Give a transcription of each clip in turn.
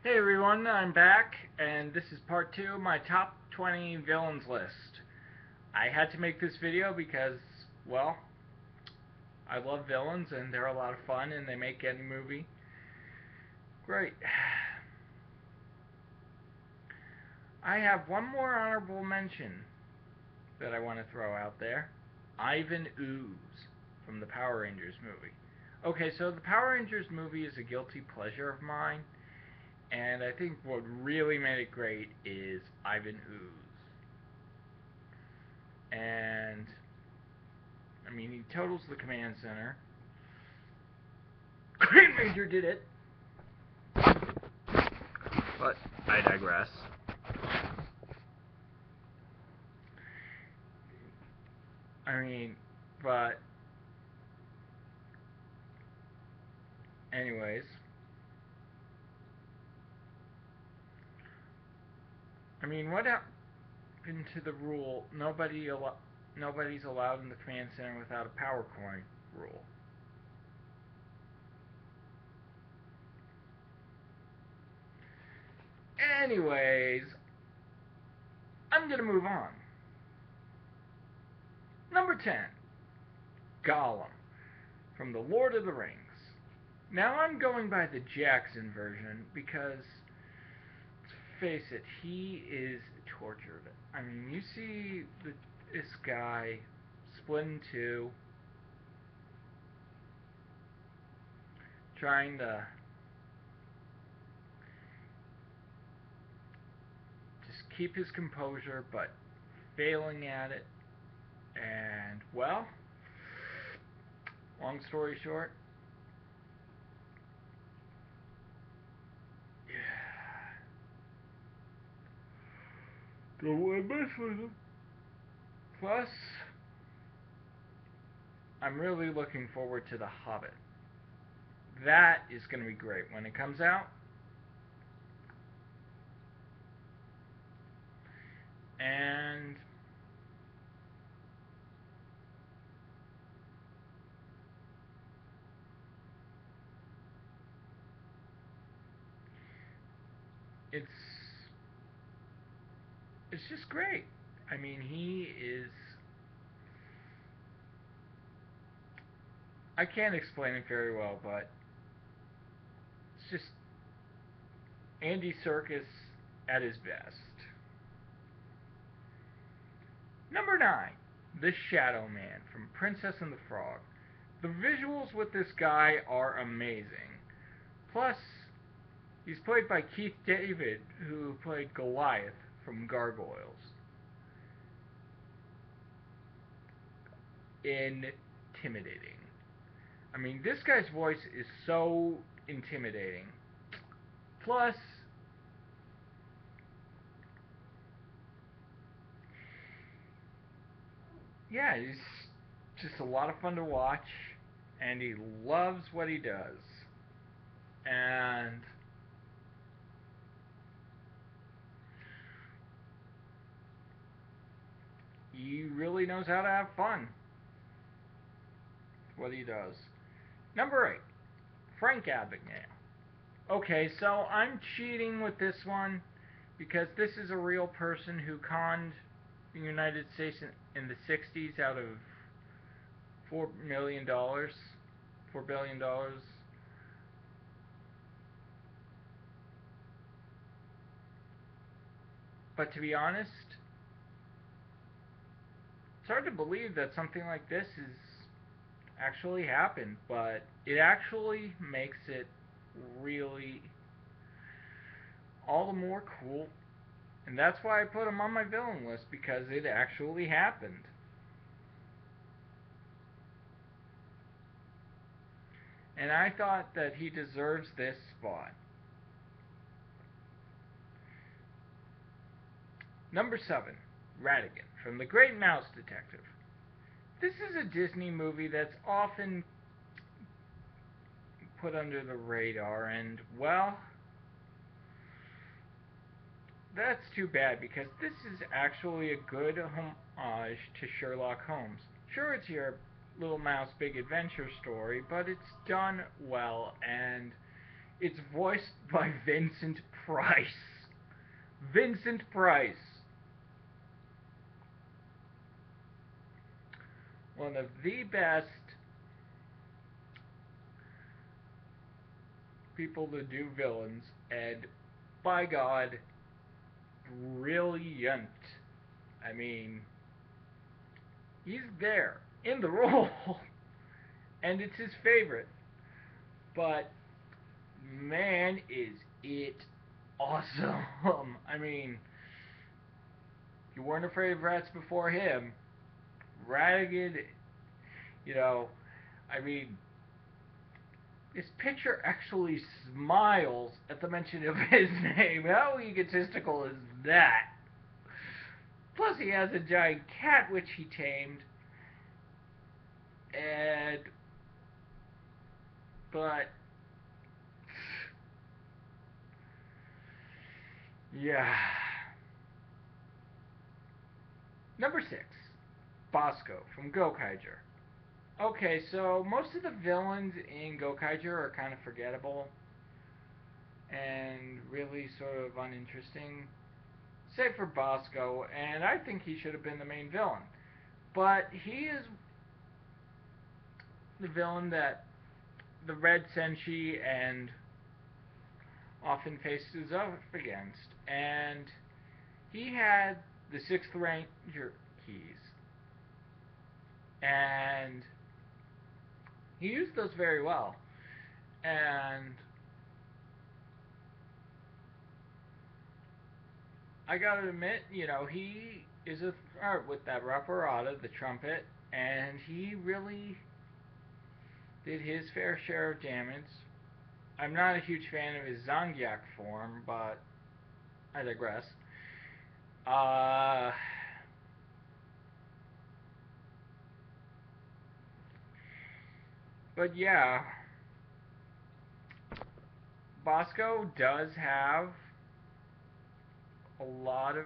Hey everyone, I'm back, and this is part 2 of my top 20 villains list. I had to make this video because, well, I love villains and they're a lot of fun and they make any movie great. I have one more honorable mention that I want to throw out there. Ivan Ooze from the Power Rangers movie. Okay, so the Power Rangers movie is a guilty pleasure of mine, and I think what really made it great is Ivan Ooze. And I mean, he totals the command center. Green Ranger did it, but I digress. I mean, but anyways, I mean, what happened to the rule? Nobody's allowed in the command center without a power coin rule. Anyways, I'm gonna move on. Number 10, Gollum from The Lord of the Rings. Now I'm going by the Jackson version because, let's face it, he is tortured. I mean, you see this guy split in two, trying to just keep his composure, but failing at it. And, well, long story short, don't want to mess with him. Plus, I'm really looking forward to The Hobbit. That is going to be great when it comes out. And it's it's just great. I mean, he is. I can't explain it very well, but it's just Andy Serkis at his best. Number 9, The Shadow Man from Princess and the Frog. The visuals with this guy are amazing. Plus, he's played by Keith David, who played Goliath from Gargoyles. Intimidating. I mean, this guy's voice is so intimidating. Plus, yeah, he's just a lot of fun to watch, and he loves what he does. And he really knows how to have fun with what he does. Number 8, Frank Abagnale. Okay, so I'm cheating with this one because this is a real person who conned the United States in the 60s out of $4 million, $4 billion. But to be honest, it's hard to believe that something like this is actually happened, but it actually makes it really all the more cool. And that's why I put him on my villain list, because it actually happened. And I thought that he deserves this spot. Number 7, Ratigan from The Great Mouse Detective. This is a Disney movie that's often put under the radar, and, well, that's too bad because this is actually a good homage to Sherlock Holmes. Sure, it's your little mouse big adventure story, but it's done well, and It's voiced by Vincent Price. Vincent Price. One of the best people to do villains, and by God, brilliant. I mean, he's there in the role, and it's his favorite. But man, is it awesome! I mean, you weren't afraid of rats before him. Ragged, you know, I mean, his picture actually smiles at the mention of his name. How egotistical is that? Plus, he has a giant cat which he tamed, and but yeah. Number 6, Bosco from Gokaiger. Okay, so most of the villains in Gokaiger are kind of forgettable and really sort of uninteresting, save for Bosco, and I think he should have been the main villain. But he is the villain that the Red Senshi and often faces up against, and he had the Sixth Ranger keys, and he used those very well. And I gotta admit, he is a with that Rapparata, the trumpet, and he really did his fair share of damage. I'm not a huge fan of his Zangiak form, but I digress. Uh, but yeah, Bosco does have a lot of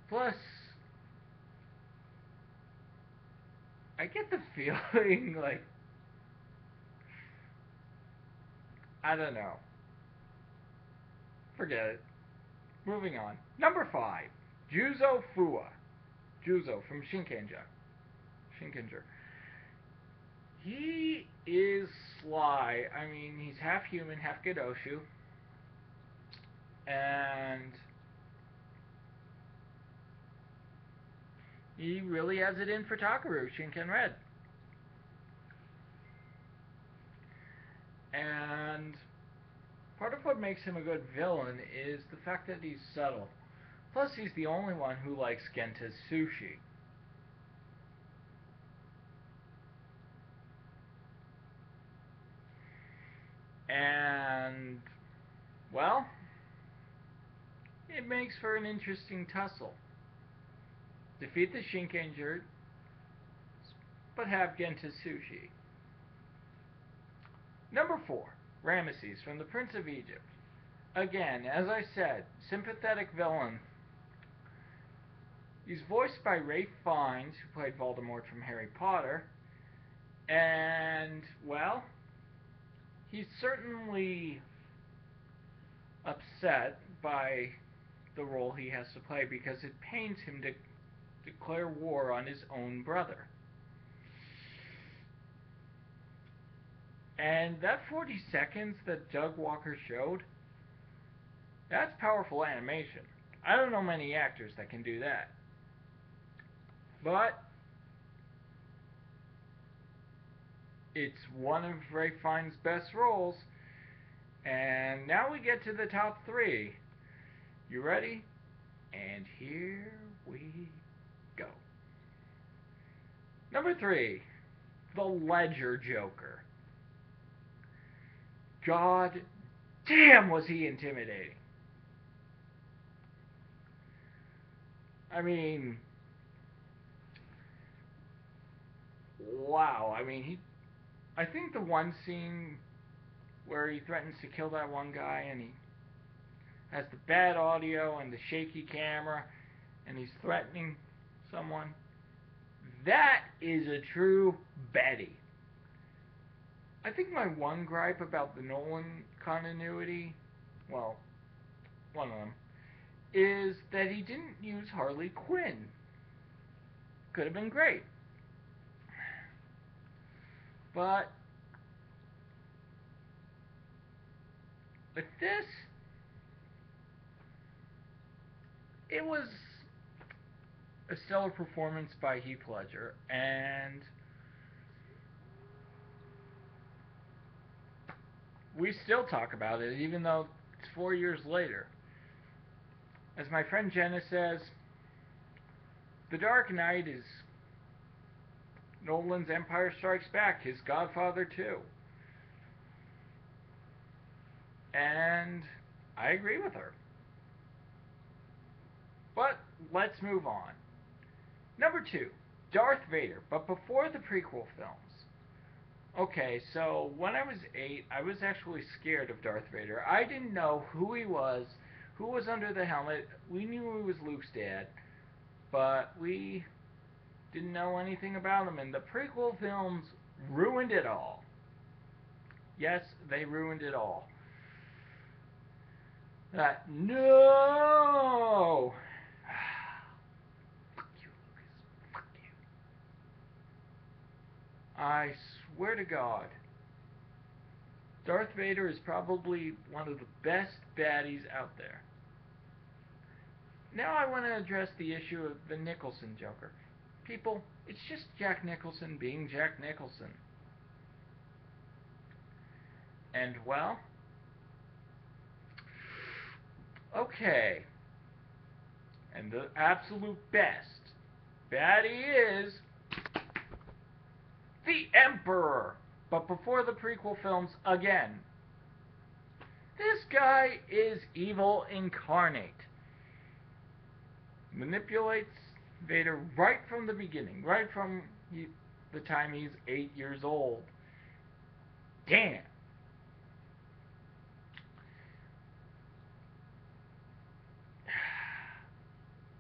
plus. I get the feeling like I don't know. Forget it. Moving on. Number 5, Juzo Fua. Juzo from Shinkenger. Shinkenger. He is sly. I mean, he's half human, half Gadoshu. And he really has it in for Takaru, Shinken Red. And part of what makes him a good villain is the fact that he's subtle. Plus, he's the only one who likes Genta's sushi. And, well, it makes for an interesting tussle. Defeat the Shinkenger, but have Genta's sushi. Number 4, Ramesses from the Prince of Egypt. Again, as I said, sympathetic villain. He's voiced by Ralph Fiennes, who played Voldemort from Harry Potter. And, well, he's certainly upset by the role he has to play because it pains him to declare war on his own brother. And that 40 seconds that Doug Walker showed, that's powerful animation. I don't know many actors that can do that. But it's one of Ray Fiennes' best roles. And now we get to the top 3. You ready? And here we go. Number 3, the Ledger Joker. God damn, was he intimidating. I mean, wow. I think the one scene where he threatens to kill that one guy and he has the bad audio and the shaky camera and he's threatening someone, That is a true baddie. I think my one gripe about the Nolan continuity, well, one of them, is that he didn't use Harley Quinn. Could have been great. But with this, it was a stellar performance by Heath Ledger, and we still talk about it, even though it's 4 years later. As my friend Jenna says, The Dark Knight is Nolan's Empire Strikes Back, his Godfather 2. And I agree with her. But let's move on. Number 2, Darth Vader, but before the prequel films. Okay, so when I was 8, I was actually scared of Darth Vader. I didn't know who he was, who was under the helmet. We knew he was Luke's dad, but we didn't know anything about him, and the prequel films ruined it all. Yes, they ruined it all. No! Fuck you, Lucas. Fuck you. I swear to God, Darth Vader is probably one of the best baddies out there. Now I want to address the issue of the Nicholson Joker. People, it's just Jack Nicholson being Jack Nicholson. And, well, okay. And the absolute best baddie is the Emperor. But before the prequel films, again, this guy is evil incarnate. Manipulates Vader right from the beginning, right from the time he's 8 years old. Damn.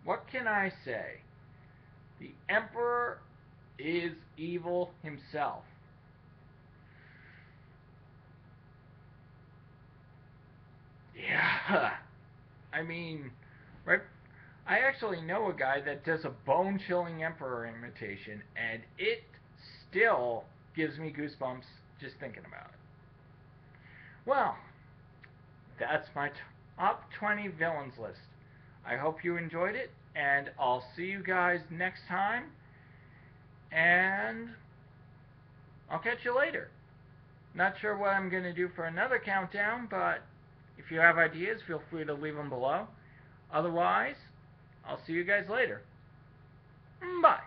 What can I say? The Emperor is evil himself. Yeah. I mean, right? I actually know a guy that does a bone-chilling Emperor imitation, and it still gives me goosebumps just thinking about it. Well, that's my top 20 villains list. I hope you enjoyed it, and I'll see you guys next time, and I'll catch you later. Not sure what I'm going to do for another countdown, but if you have ideas, feel free to leave them below. Otherwise, I'll see you guys later. Bye.